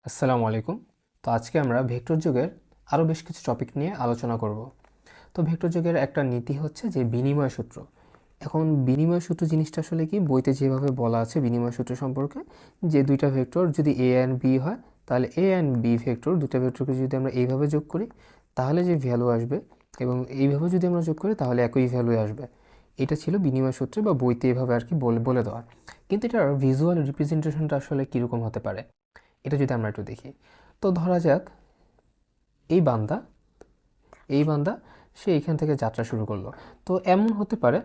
আসসালামু আলাইকুম। তো আজকে আমরা ভেক্টর যুগের আরও বেশ কিছু টপিক নিয়ে আলোচনা করব। তো ভেক্টর যুগের একটা নীতি হচ্ছে যে বিনিময় সূত্র। এখন বিনিময় সূত্র জিনিসটা আসলে কি, বইতে যেভাবে বলা আছে বিনিময় সূত্র সম্পর্কে, যে দুইটা ভেক্টর যদি এ অ্যান্ড বি হয়, তাহলে এ অ্যান্ড বি ভেক্টর দুটা ভেক্টরকে যদি আমরা এইভাবে যোগ করি তাহলে যে ভ্যালু আসবে, এবং এইভাবে যদি আমরা যোগ করি তাহলে একই ভ্যালু আসবে। এটা ছিল বিনিময় সূত্রে বা বইতে এভাবে আর কি বলে বলে দেওয়া। কিন্তু এটার ভিজুয়াল রিপ্রেজেন্টেশনটা আসলে কীরকম হতে পারে এটা যদি আমরা একটু দেখি। তো ধরা যাক এই বান্দা এই বান্দা সে এখান থেকে যাত্রা শুরু করলো। তো এমন হতে পারে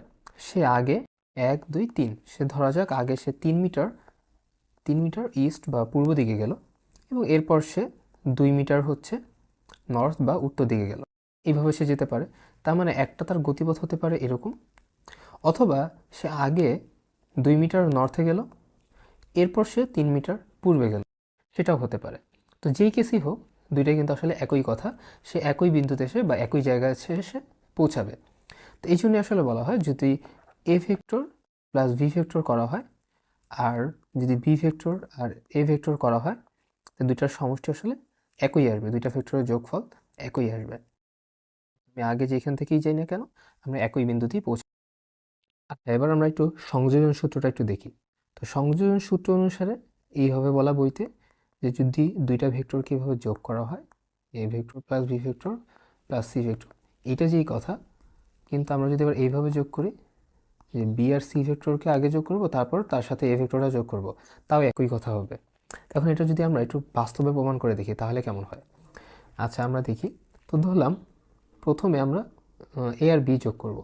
সে আগে 1 2 3, সে ধরা যাক আগে সে 3 মিটার ইস্ট বা পূর্ব দিকে গেল, এবং এরপর সে 2 মিটার হচ্ছে নর্থ বা উত্তর দিকে গেল। এইভাবে সে যেতে পারে। তার মানে একটা তার গতিপথ হতে পারে এরকম, অথবা সে আগে 2 মিটার নর্থে গেল, এরপর সে 3 মিটার পূর্বে গেল, সেটাও হতে পারে। তো যেই কেসই হোক, দুইটাই কিন্তু আসলে একই কথা, সে একই বিন্দুতে এসে বা একই জায়গায় এসে পৌঁছাবে। তো এই জন্য আসলে বলা হয় যদি A vector plus V vector করা হয়, আর যদি বি ভেক্টর আর এ ভেক্টর করা হয়, তো দুইটার সমষ্টি আসলে একই আসবে, দুইটা ভেক্টরের যোগফল একই আসবে। আমি আগে যেখান থেকেই যাই না কেন, আমরা একই বিন্দুতেই পৌঁছাই। আচ্ছা, এবার আমরা একটু সংযোজন সূত্রটা একটু দেখি। তো সংযোজন সূত্র অনুসারে এইভাবে বলা বইতে, যে যদি দুইটা ভেক্টর কীভাবে যোগ করা হয়, A vector plus B vector plus C vector, এইটা যেই কথা, কিন্তু আমরা যদি এবার এইভাবে যোগ করি যে বি আর সি ভেক্টরকে আগে যোগ করব, তারপর তার সাথে এ ভেক্টরটা যোগ করব, তাও একই কথা হবে। তখন এটা যদি আমরা একটু বাস্তবে প্রমাণ করে দেখি তাহলে কেমন হয়। আচ্ছা, আমরা দেখি। তো ধরলাম প্রথমে আমরা এ আর বি যোগ করব।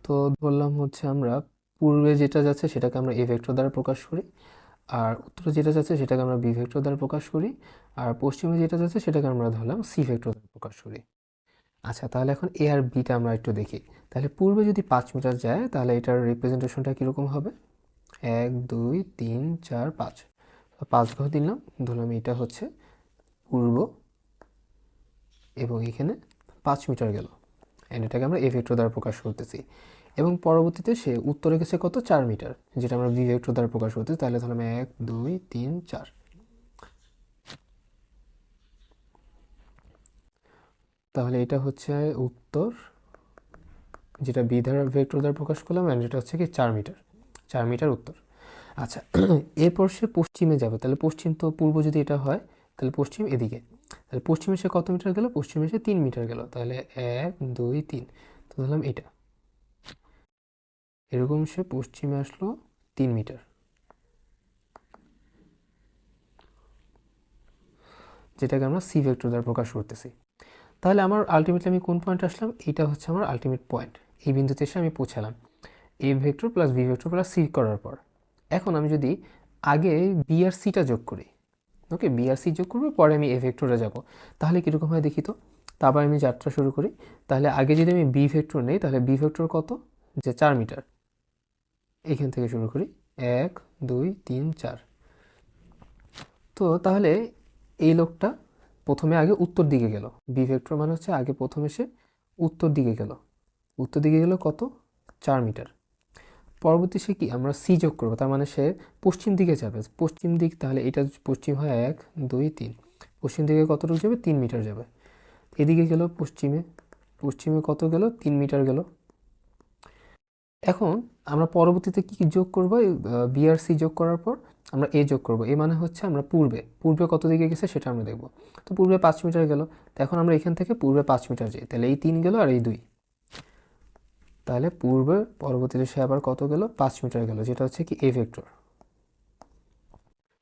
তো ধরলাম হচ্ছে আমরা পূর্বে যেটা যাচ্ছে সেটাকে আমরা এ ভেক্টর দ্বারা প্রকাশ করি, আর উত্তরে যেটা যাচ্ছে সেটাকে আমরা বি ভেক্টর দ্বারা প্রকাশ করি, আর পশ্চিমে যেটা যাচ্ছে সেটাকে আমরা ধরলাম সি ভেক্টর দ্বারা প্রকাশ করি। আচ্ছা, তাহলে এখন এ আর বিটা আমরা একটু দেখি। তাহলে পূর্বে যদি 5 মিটার যায় তাহলে এটার রিপ্রেজেন্টেশনটা কীরকম হবে? 1 2 3 4 5, 5 ঘর দিলাম, ধরলাম এটা হচ্ছে পূর্ব, এবং এখানে 5 মিটার গেল, অ্যান্ড এটাকে আমরা এ ভেক্টর দ্বারা প্রকাশ করতেছি। এবং পরবর্তীতে সে উত্তরে গেছে কত? 4 মিটার, যেটা আমরা ভি ভেক্টর দ্বারা প্রকাশ করতেছি। তাহলে ধরলাম 1 2 3 4। তাহলে এটা হচ্ছে উত্তর, যেটা বি দ্বারা ভেক্টর দ্বারা প্রকাশ করলাম, অ্যান্ড এটা হচ্ছে কি 4 মিটার, 4 মিটার উত্তর। আচ্ছা, এরপর সে পশ্চিমে যাবে। তাহলে পশ্চিম তো পূর্ব যদি এটা হয়, তাহলে পশ্চিম এদিকে। তাহলে পশ্চিমে সে কত মিটার গেল? পশ্চিমে সে 3 মিটার গেল। তাহলে 1 2 3, তো ধরলাম এটা এরকম সে পশ্চিমে আসলো 3 মিটার, যেটাকে আমরা সি ভেক্টর দ্বারা প্রকাশ করতেছি। তাহলে আমার আলটিমেটলি আমি কোন পয়েন্ট আসলাম? এটা হচ্ছে আমার আলটিমেট পয়েন্ট। এই বিন্দুতে এসে আমি পৌঁছালাম A vector plus B vector plus C করার পর। এখন আমি যদি আগে বি আর সিটা যোগ করি, ওকে, বি আর সি যোগ করবো, পরে আমি এ ভেক্টরে যাব, তাহলে কীরকম হয় দেখি তো। তারপর আমি যাত্রা শুরু করি। তাহলে আগে যদি আমি বি ভেক্টর নেই, তাহলে বি ভেক্টর কত? যে 4 মিটার, এখান থেকে শুরু করি, 1 2 3 4। তো তাহলে এই লোকটা প্রথমে আগে উত্তর দিকে গেল, বি ভেক্টর মানে হচ্ছে আগে প্রথমে সে উত্তর দিকে গেল, উত্তর দিকে গেল কত? 4 মিটার। পরবর্তী সে কি, আমরা সি যোগ করবো, তার মানে সে পশ্চিম দিকে যাবে, পশ্চিম দিক, তাহলে এটা পশ্চিম হয় 1 2 3, পশ্চিম দিকে কতটুকু যাবে? 3 মিটার যাবে। এদিকে গেল পশ্চিমে, পশ্চিমে কত গেল? 3 মিটার গেল। এখন আমরা পরবর্তীতে কি যোগ করবো? বি আর সি যোগ করার পর আমরা এ যোগ করব। এ মানে হচ্ছে আমরা পূর্বে, পূর্বে কত দিকে গেছে সেটা আমরা দেখব। তো পূর্বে 5 মিটার গেল, তো এখন আমরা এখান থেকে পূর্বে 5 মিটার যাই, তাহলে এই 3 গেল আর এই 2, তাহলে পূর্বে পরবর্তীতে সে আবার কত গেল? 5 মিটার গেল, যেটা হচ্ছে কি এ ভেক্টর।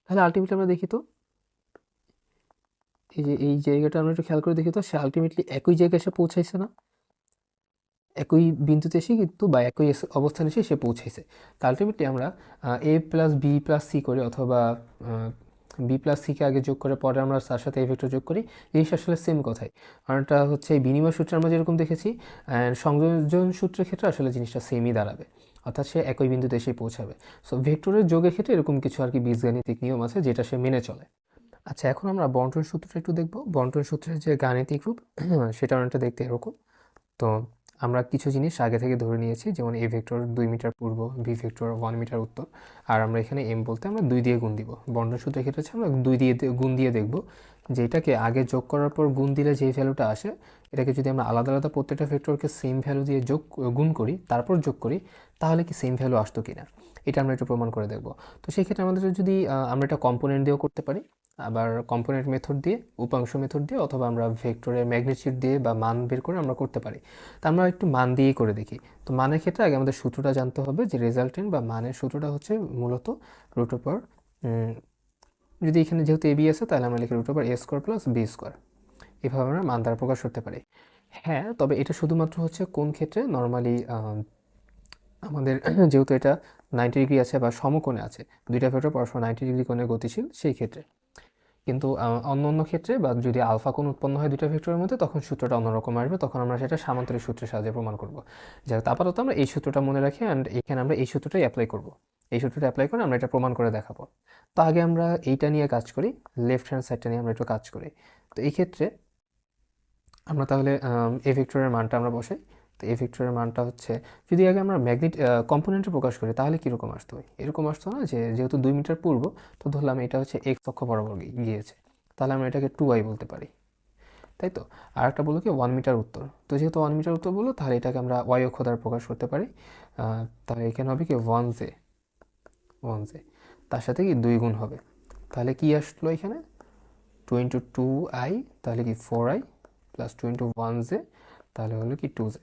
তাহলে আলটিমেটলি আমরা দেখি তো, এই যে এই জায়গাটা আমরা একটু খেয়াল করে দেখি তো, সে আলটিমেটলি একই জায়গায় এসে পৌঁছাইছে না? একই বিন্দুতে এসে কিন্তু, বা একই অবস্থানে এসে সে পৌঁছাইছে। তো আলটিমেটলি আমরা এ প্লাস বি প্লাস সি করি, অথবা বি প্লাস সিকে আগে যোগ করে পরে আমরা তার সাথে এ ভেক্টর যোগ করি, জিনিসটা আসলে সেম কথাই। কারণ এটা হচ্ছে এই বিনিময় সূত্রে আমরা যেরকম দেখেছি, সংযোজন সূত্রের ক্ষেত্রে আসলে জিনিসটা সেমই দাঁড়াবে, অর্থাৎ সে একই বিন্দুতে এসে পৌঁছাবে। সো ভেক্টরের যোগের ক্ষেত্রে এরকম কিছু আর কি বীজগাণিতিক নিয়ম আছে যেটা সে মেনে চলে। আচ্ছা, এখন আমরা বন্টন সূত্রটা একটু দেখব। বন্টন সূত্রের যে গাণিতিক রূপ সেটা অনেকটা দেখতে এরকম। তো আমরা কিছু জিনিস আগে থেকে ধরে নিয়েছি, যেমন এ ভেক্টর 2 মিটার পূর্ব, বি ভেক্টর 1 মিটার উত্তর, আর আমরা এখানে এম বলতে আমরা 2 দিয়ে গুণ দিব। বন্টন সূত্রের ক্ষেত্রে হচ্ছে আমরা 2 দিয়ে গুণ দিয়ে দেখব যে এটাকে আগে যোগ করার পর গুণ দিলে যে ভ্যালুটা আসে, এটাকে যদি আমরা আলাদা আলাদা প্রত্যেকটা ভেক্টরকে সেম ভ্যালু দিয়ে গুণ করি, তারপর যোগ করি, তাহলে কি সেম ভ্যালু আসতো কিনা, এটা আমরা একটু প্রমাণ করে দেখব। তো সেই ক্ষেত্রে আমাদের যদি আমরা এটা কম্পোনেন্ট দিয়েও করতে পারি, আবার কম্পোনেন্ট মেথড দিয়ে, উপাংশ মেথড দিয়ে, অথবা আমরা ভেক্টরের ম্যাগনিটিউড দিয়ে বা মান বের করে আমরা করতে পারি। তো আমরা একটু মান দিয়েই করে দেখি। তো মানের ক্ষেত্রে আগে আমাদের সূত্রটা জানতে হবে, যে রেজাল্টেন্ট বা মানের সূত্রটা হচ্ছে মূলত রুট ওভার, যদি এখানে যেহেতু এ বি আছে তাহলে আমরা লিখি root over a square plus B square. এভাবে আমরা মান দ্বারা প্রকাশ করতে পারি। হ্যাঁ, তবে এটা শুধুমাত্র হচ্ছে কোন ক্ষেত্রে, নর্মালি আমাদের যেহেতু এটা 90 ডিগ্রি আছে বা সমকোণে আছে, দুইটা ভেক্টর পরস্পর 90 ডিগ্রি কোণে গতিশীল, সেই ক্ষেত্রে। কিন্তু অন্য অন্য ক্ষেত্রে, বা যদি আলফা কোণ উৎপন্ন হয় দুইটা ভেক্টরের মধ্যে, তখন সূত্রটা অন্যরকম আসবে, তখন আমরা সেটা সামান্তরিক সূত্রের সাহায্যে প্রমাণ করব। যাই হোক, আপাতত আমরা এই সূত্রটা মনে রাখি, অ্যান্ড এখানে আমরা এই সূত্রটাই অ্যাপ্লাই করব। এই সূত্রটা অ্যাপ্লাই করে আমরা এটা প্রমাণ করে দেখাবো। তো আগে আমরা এইটা নিয়ে কাজ করি, লেফট হ্যান্ড সাইডটা নিয়ে আমরা একটু কাজ করি। তো এই ক্ষেত্রে আমরা তাহলে এ ভেক্টরের মানটা আমরা বসাই। তো এ ভেক্টরের মানটা হচ্ছে, যদি আগে আমরা কম্পোনেন্টে প্রকাশ করি, তাহলে কীরকম আসতো? এরকম আসতো না, যে যেহেতু 2 মিটার পূর্ব, তো ধরলাম এটা হচ্ছে এক্স অক্ষ বরাবর গিয়েছে, তাহলে আমরা এটাকে 2i বলতে পারি, তাই তো? আর একটা বললো কি 1 মিটার উত্তর, তো যেহেতু 1 মিটার উত্তর বললো, তাহলে এটাকে আমরা ওয়াই অক্ষ দ্বারা প্রকাশ করতে পারি। তাহলে এখানে হবে কি 1 জে, তার সাথে কি 2 গুণ হবে, তাহলে কি আসলো এখানে 2 × 2i, তাহলে কি 4i প্লাস 2 × 1 জে, তাহলে হলো কি 2 জে।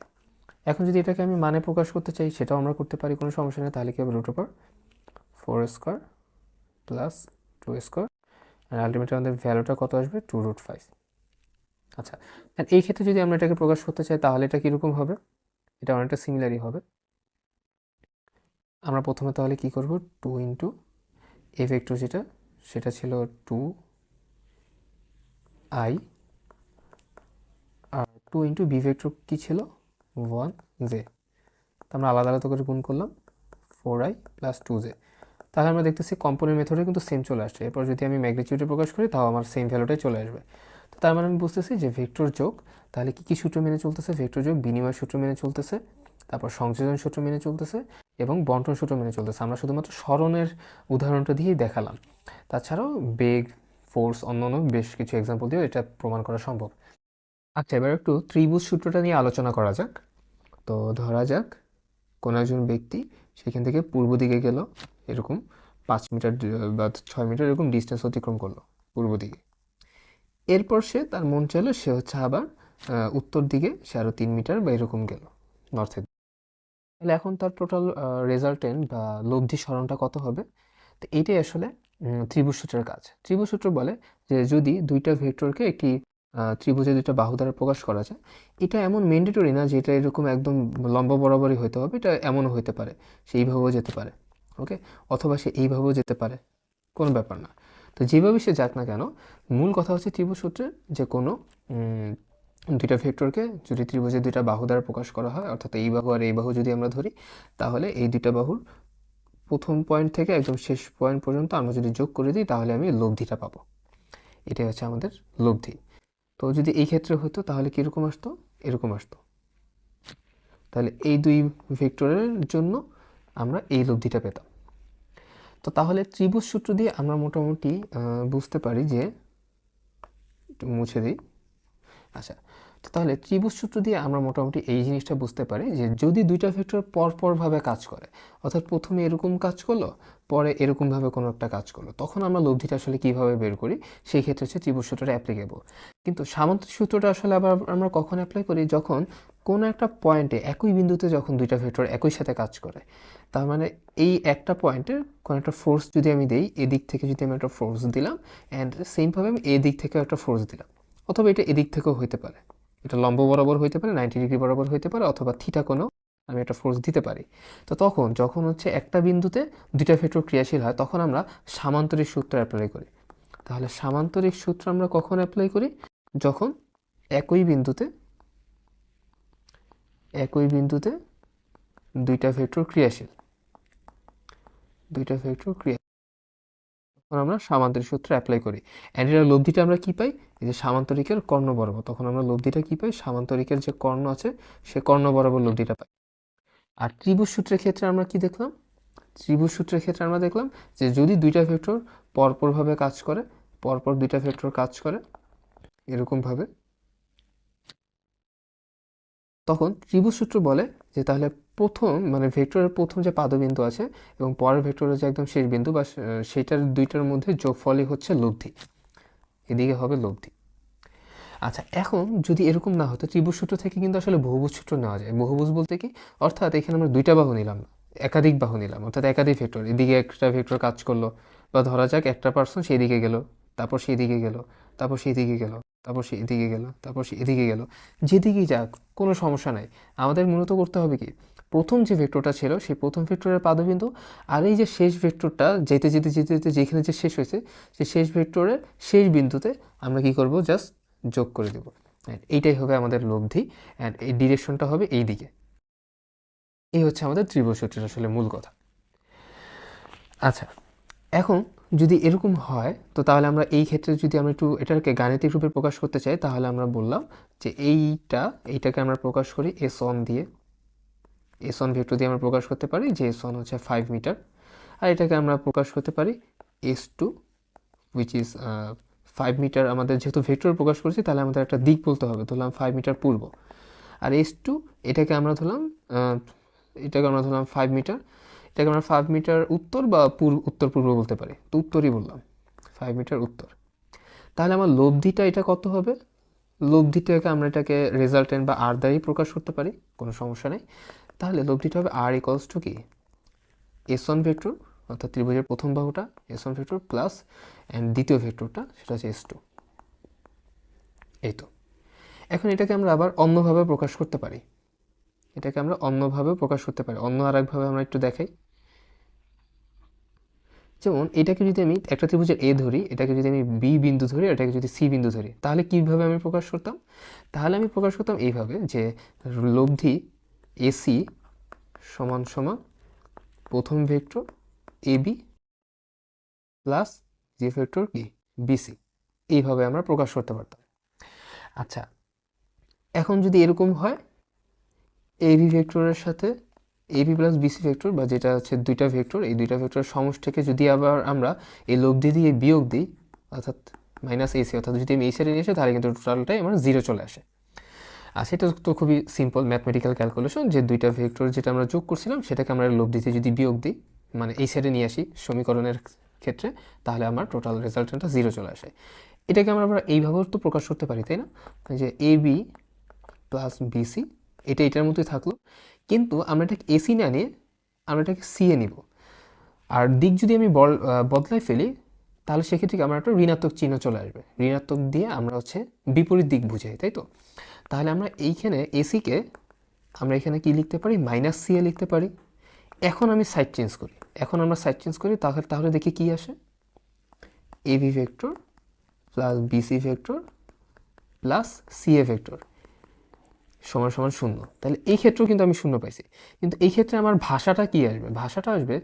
এখন যদি এটাকে আমি মানে প্রকাশ করতে চাই, সেটাও আমরা করতে পারি, কোনো সমস্যা নেই। তাহলে কি হবে root over 4 square plus 2 square, আর আলটিমেটলি আমাদের ভ্যালুটা কত আসবে 2√5। আচ্ছা, এই ক্ষেত্রে যদি আমরা এটাকে প্রকাশ করতে চাই, তাহলে এটা কীরকম হবে? এটা অনেকটা সিমিলারই হবে। আমরা প্রথমে তাহলে কি করব, 2 × এ ভেক্টর যেটা, সেটা ছিল 2i, আর 2 × বি ভেক্টর কী ছিল 1j, তো আমরা আলাদা আলাদা করে গুণ করলাম 4i প্লাস 2j। তাহলে আমরা দেখতেছি কম্পোনেন্ট মেথডে কিন্তু সেম চলে আসছে। এরপর যদি আমি ম্যাগনিটিউডে প্রকাশ করি, তাও আমার সেম ভ্যালুটাই চলে আসবে। তো তার মানে আমি বুঝতেছি যে ভেক্টর যোগ তাহলে কী কী সূত্র মেনে চলতেছে, ভেক্টর যোগ বিনিময় সূত্র মেনে চলতেছে, তারপর সংযোজন সূত্র মেনে চলতেছে, এবং বন্টন সূত্র মেনে চলতেছে। আমরা শুধুমাত্র সরণের উদাহরণটা দিয়েই দেখালাম, তাছাড়াও বেগ, ফোর্স, অন্যান্য বেশ কিছু এক্সাম্পল দিয়েও এটা প্রমাণ করা সম্ভব। আচ্ছা, এবার একটু ত্রিভুজ সূত্রটা নিয়ে আলোচনা করা যাক। তো ধরা যাক কোনো একজন ব্যক্তি সেখান থেকে পূর্ব দিকে গেল, এরকম 5 মিটার বা 6 মিটার এরকম ডিস্টেন্স অতিক্রম করলো পূর্ব দিকে। এরপর তার মন চাইলো সে হচ্ছে আবার উত্তর দিকে সে আরও 3 মিটার বা এরকম গেল নর্থের দিকে। তাহলে এখন তার টোটাল রেজাল্টেন্ট বা লব্ধি সরণটা কত হবে? তো এইটাই আসলে ত্রিভুজ সূত্রের কাজ। ত্রিভুজ সূত্র বলে যে যদি দুইটা ভেক্টরকে একটি ত্রিভুজে দুইটা বাহু দ্বারা প্রকাশ করা যায়, এটা এমন ম্যান্ডেটরি না যে এটা এরকম একদম লম্বা বরাবরই হতে হবে, এটা এমনও হতে পারে সে এইভাবেও যেতে পারে, ওকে, অথবা সে এইভাবেও যেতে পারে, কোনো ব্যাপার না। তো যেভাবে সে যাক না কেন, মূল কথা হচ্ছে ত্রিভুজ সূত্রে যে কোনো দুইটা ভেক্টরকে যদি ত্রিভুজের দুইটা বাহু দ্বারা প্রকাশ করা হয়, অর্থাৎ এই বাহু আর এই বাহু যদি আমরা ধরি, তাহলে এই দুইটা বাহুর প্রথম পয়েন্ট থেকে একদম শেষ পয়েন্ট পর্যন্ত আমরা যদি যোগ করে দিই, তাহলে আমি লব্ধিটা পাবো। এটাই হচ্ছে আমাদের লব্ধি। তো যদি এই ক্ষেত্রে হতো, তাহলে কীরকম আসতো, এরকম আসতো। তাহলে এই দুই ভেক্টরের জন্য আমরা এই লব্ধিটা পেতাম। তো তাহলে ত্রিভুজ সূত্র দিয়ে আমরা মোটামুটি বুঝতে পারি যে, একটু মুছে দিই। আচ্ছা, তো তাহলে ত্রিভুজ সূত্র দিয়ে আমরা মোটামুটি এই জিনিসটা বুঝতে পারি যে যদি দুইটা ভেক্টর পরপরভাবে কাজ করে, অর্থাৎ প্রথমে এরকম কাজ করলো, পরে এরকমভাবে কোনো একটা কাজ করলো, তখন আমরা লব্ধিটা আসলে কীভাবে বের করি, সেই ক্ষেত্রে হচ্ছে ত্রিভুজ সূত্রটা অ্যাপ্লিকেবল। কিন্তু সামান্তরিক সূত্রটা আসলে আবার আমরা কখন অ্যাপ্লাই করি, যখন কোনো একটা পয়েন্টে একই বিন্দুতে যখন দুইটা ভেক্টর একই সাথে কাজ করে। তার মানে এই একটা পয়েন্টে কোনো একটা ফোর্স যদি আমি দিই, এদিক থেকে যদি আমি একটা ফোর্স দিলাম, অ্যান্ড সেমভাবে আমি এদিক থেকেও একটা ফোর্স দিলাম, অথবা এটা এদিক থেকেও হইতে পারে, এটা লম্ব বরাবর হইতে পারে, 90 ডিগ্রি বরাবর হইতে পারে, অথবা থিটা কোণেও আমি একটা ফোর্স দিতে পারি। তো তখন যখন হচ্ছে একটা বিন্দুতে দুইটা ভেক্টর ক্রিয়াশীল হয়, তখন আমরা সামান্তরিক সূত্র অ্যাপ্লাই করি। তাহলে সামান্তরিক সূত্র আমরা কখন অ্যাপ্লাই করি, যখন একই বিন্দুতে দুইটা ভেক্টর ক্রিয়াশীল, তখন আমরা সামান্তরিক সূত্র অ্যাপ্লাই করি। অ্যান্ড এর লব্ধিটা আমরা কি পাই? এই যে সামান্তরিকের কর্ণ বরাবর, তখন আমরা লব্ধিটা কি পাই? সামান্তরিকের যে কর্ণ আছে সে কর্ণ বরাবর লব্ধিটা পাই। আর ত্রিভুজ সূত্রের ক্ষেত্রে আমরা কি দেখলাম? ত্রিভুজ সূত্রের ক্ষেত্রে আমরা দেখলাম যে যদি দুইটা ভেক্টর পরপরভাবে কাজ করে, পরপর দুইটা ভেক্টর কাজ করে এরকমভাবে, তখন ত্রিভুজ সূত্র বলে যে তাহলে প্রথম মানে ভেক্টরের প্রথম যে পাদবিন্দু আছে এবং পরের ভেক্টরের যে একদম শেষ বিন্দু বা সেইটার দুইটার মধ্যে যোগফলই হচ্ছে লব্ধি, এদিকে হবে লব্ধি। আচ্ছা, এখন যদি এরকম না হতো, ত্রিভুজ সূত্র থেকে কিন্তু আসলে বহুভুজ সূত্র নেওয়া যায়। বহুভুজ বলতে কি, অর্থাৎ এখানে আমরা দুইটা বাহু নিলাম না, একাধিক বাহু নিলাম, অর্থাৎ একাধিক ভেক্টর, এদিকে একটা ভেক্টর কাজ করলো, বা ধরা যাক একটা পার্সন সেই দিকে গেল, তারপর সেই দিকে গেল, তারপর সেই দিকে গেল, তারপর সেই এদিকে গেল, তারপর সেই এদিকে গেল, যেদিকেই যাক কোনো সমস্যা নাই। আমাদের মূলত করতে হবে কি, প্রথম যে ভেক্টরটা ছিল সেই প্রথম ভেক্টরের পাদবিন্দু আর এই যে শেষ ভেক্টরটা যেতে যেতে যেতে যেতে যেখানে যে শেষ হয়েছে সেই শেষ ভেক্টরের শেষ বিন্দুতে আমরা কি করব, জাস্ট যোগ করে দেব। এইটাই হবে আমাদের লব্ধি, অ্যান্ড এই ডিরেকশনটা হবে এই দিকে। এই হচ্ছে আমাদের ত্রিভুজ সূত্রের আসলে মূল কথা। আচ্ছা, এখন যদি এরকম হয় তো তাহলে আমরা এই ক্ষেত্রে যদি আমরা একটু এটাকে গাণিতিক রূপে প্রকাশ করতে চাই, তাহলে আমরা বললাম যে এইটাকে আমরা প্রকাশ করি S1 দিয়ে। S1 ভেক্টর দিয়ে আমরা প্রকাশ করতে পারি যে S1 হচ্ছে 5 মিটার, আর এটাকে আমরা প্রকাশ করতে পারি S2 উইচ ইজ 5 মিটার। আমাদের যেহেতু ভেক্টর প্রকাশ করছি তাহলে আমাদের একটা দিক বলতে হবে, ধরলাম 5 মিটার পূর্ব। আর S2 এটাকে আমরা ধরলাম 5 মিটার, এটাকে আমরা 5 মিটার উত্তর বা উত্তর পূর্ব বলতে পারি, তো উত্তরই বললাম, 5 মিটার উত্তর। তাহলে আমার লব্ধিটা এটা কত হবে? লব্ধিটাকে আমরা এটাকে রেজাল্টেন্ট বা আর দ্বারাই প্রকাশ করতে পারি, কোনো সমস্যা নেই। তাহলে লব্ধিটা হবে আর ইকুয়ালস টু কি, S1 ভেক্টর অর্থাৎ ত্রিভুজের প্রথম বাহুটা S1 ভেক্টর প্লাস অ্যান্ড দ্বিতীয় ভেক্টরটা সেটা হচ্ছে S2। এই তো, এখন এটাকে আমরা আবার অন্যভাবে প্রকাশ করতে পারি, এটাকে আমরা অন্যভাবে প্রকাশ করতে পারি, অন্য আর একভাবে আমরা একটু দেখাই। যেমন এটাকে যদি আমি একটা ত্রিভুজের এ ধরি, এটাকে যদি আমি বি বিন্দু ধরি, এটাকে যদি সি বিন্দু ধরি, তাহলে কীভাবে আমি প্রকাশ করতাম? তাহলে আমি প্রকাশ করতাম এইভাবে যে লব্ধি এসি সমান সমান প্রথম ভেক্টর এ বি প্লাস যে ভেক্টর কি বিসি, এইভাবে আমরা প্রকাশ করতে পারতাম। আচ্ছা, এখন যদি এরকম হয় এবি ভেক্টরের সাথে এবি প্লাস বিসি ভেক্টর, বা যেটা হচ্ছে দুইটা ভেক্টর, এই দুইটা ভেক্টরের সমষ্টিকে যদি আবার আমরা এই লব্ধি দিয়ে বিয়োগ দিই, অর্থাৎ মাইনাস এসি, অর্থাৎ যদি আমি এই সাইডে নিয়ে আসি তাহলে কিন্তু টোটালটাই আমার জিরো চলে আসে। আর সেটা তো খুবই সিম্পল ম্যাথমেটিক্যাল ক্যালকুলেশন, যে দুইটা ভেক্টর যেটা আমরা যোগ করছিলাম সেটাকে আমরা লব্ধিতে যদি বিয়োগ দিই, মানে এই সাইডে নিয়ে আসি সমীকরণের ক্ষেত্রে, তাহলে আমার টোটাল রেজাল্টেন্টটা জিরো চলে আসে। এটাকে আমরা এইভাবেও তো প্রকাশ করতে পারি, তাই না? যে এ বি প্লাস বিসি, এটা এটার মধ্যে থাকলো, কিন্তু আমরা এটাকে এসি না নিয়ে আমরা এটাকে সিএ নিব। আর দিক যদি আমি বদলাই ফেলি তাহলে সেক্ষেত্রে আমরা একটা ঋণাত্মক চিহ্ন চলে আসবে, ঋণাত্মক দিয়ে আমরা হচ্ছে বিপরীত দিক বুঝাই, তাই তো? তাহলে আমরা এইখানে এসিকে আমরা এখানে কি লিখতে পারি, মাইনাস সিএ লিখতে পারি। এখন আমি সাইড চেঞ্জ করি, তাহলে দেখি কি আসে, AB vector plus BC vector plus CA vector সমান সমান শূন্য। তাহলে এই ক্ষেত্রেও কিন্তু আমি শূন্য পাইছি, কিন্তু এই ক্ষেত্রে আমার ভাষাটা কি আসবে? ভাষাটা আসবে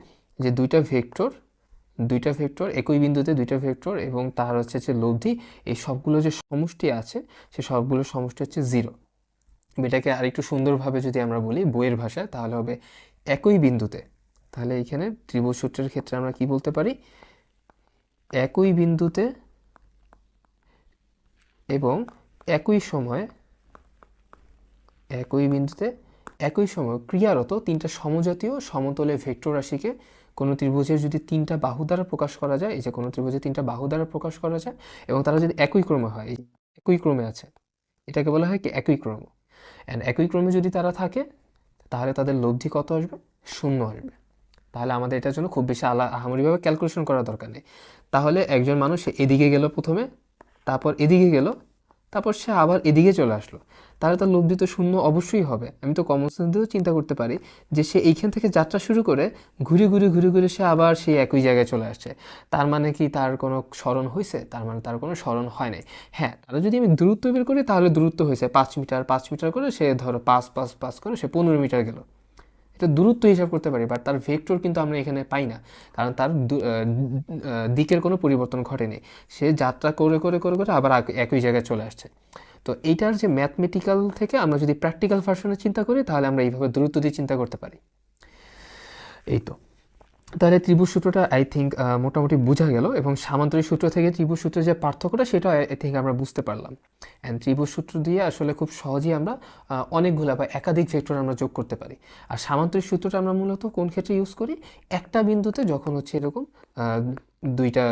যে দুইটা ভেক্টর একই বিন্দুতে দুইটা ভেক্টর এবং তার হচ্ছে যে লব্ধি, এই সবগুলো যে সমষ্টি আছে সে সবগুলোর সমষ্টি হচ্ছে জিরো। এটাকে আরেকটু সুন্দরভাবে যদি আমরা বলি বইয়ের ভাষায় তাহলে হবে একই বিন্দুতে, তাহলে এখানে ত্রিভুজ সূত্রের ক্ষেত্রে আমরা কি বলতে পারি, একই বিন্দুতে এবং একই সময়ে ক্রিয়ারত তিনটা সমজাতীয় সমতলে ভেক্টর রাশিকে কোনো ত্রিভুজের যদি তিনটা বাহু দ্বারা প্রকাশ করা যায়, এই যে কোনো ত্রিভুজের তিনটা বাহু দ্বারা প্রকাশ করা যায় এবং তারা যদি একই ক্রমে হয়, একই ক্রমে আছে, এটাকে বলা হয় কি একই ক্রম। অ্যান্ড একই ক্রমে যদি তারা থাকে তাহলে তাদের লব্ধি কত আসবে? শূন্য আসবে। তাহলে আমাদের এটার জন্য খুব বেশি আহামরিভাবে ক্যালকুলেশন করার দরকার নেই। তাহলে একজন মানুষ এদিকে গেল প্রথমে, তারপর এদিকে গেল, তারপর সে আবার এদিকে চলে আসলো, তাহলে তার লব্ধি তো শূন্য অবশ্যই হবে। আমি তো কমন সেন্স দিয়েও চিন্তা করতে পারি যে সে এইখান থেকে যাত্রা শুরু করে ঘুরে সে আবার সেই একই জায়গায় চলে আসছে, তার মানে কি তার কোনো স্মরণ হয়েছে? তার মানে তার কোনো স্মরণ হয় নাই। হ্যাঁ, তাহলে যদি আমি দূরত্ব বের করি তাহলে দূরত্ব হয়েছে 5 মিটার করে, সে ধরো 5 করে সে 15 মিটার গেল, এটা দূরত্ব হিসাব করতে পারি, বাট তার ভেক্টর কিন্তু আমরা এখানে পাই না, কারণ তার দিকের কোনো পরিবর্তন ঘটেনি। সে যাত্রা করে করে করে করে আবার একই জায়গায় চলে আসছে। তো এইটার যে ম্যাথমেটিক্যাল থেকে আমরা যদি প্র্যাকটিক্যাল ভার্সনে চিন্তা করি, তাহলে আমরা এইভাবে দূরত্ব দিয়ে চিন্তা করতে পারি। এই তো, তাহলে ত্রিভুজ সূত্রটা আই থিঙ্ক মোটামুটি বোঝা গেল, এবং সামান্তরিক সূত্র থেকে ত্রিভুজ সূত্রের যে পার্থক্যটা সেটা আই থিঙ্ক আমরা বুঝতে পারলাম। অ্যান্ড ত্রিভুজ সূত্র দিয়ে আসলে খুব সহজেই আমরা অনেকগুলা বা একাধিক ভেক্টর আমরা যোগ করতে পারি। আর সামান্তরিক সূত্রটা আমরা মূলত কোন ক্ষেত্রে ইউজ করি, একটা বিন্দুতে যখন হচ্ছে এরকম দুইটা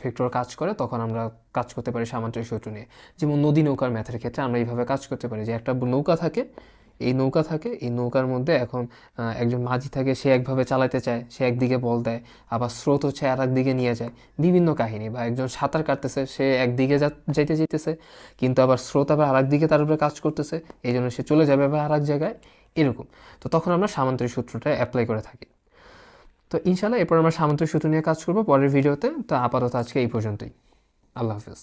ভেক্টর কাজ করে, তখন আমরা কাজ করতে পারি সামান্তরিক সূত্র নিয়ে। যেমন নদী নৌকার ম্যাথের ক্ষেত্রে আমরা এইভাবে কাজ করতে পারি যে একটা নৌকা থাকে, এই নৌকার মধ্যে এখন একজন মাঝি থাকে, সে একভাবে চালাতে চায়, সে একদিকে বল দেয়, আবার স্রোত হচ্ছে আর একদিকে নিয়ে যায়, বিভিন্ন কাহিনী। বা একজন সাঁতার কাটতেছে, সে একদিকে যাইতে চাইতেছে, কিন্তু আবার স্রোত আবার আর একদিকে তার উপরে কাজ করতেছে, এই জন্য সে চলে যাবে আবার আর এক জায়গায়, এরকম। তো তখন আমরা সামান্তরিক সূত্রটা অ্যাপ্লাই করে থাকি। তো ইনশাল্লাহ এরপর আমরা সামান্তরিক সূত্র নিয়ে কাজ করবো পরের ভিডিওতে। তো আপাতত আজকে এই পর্যন্তই। আল্লাহ হাফেজ।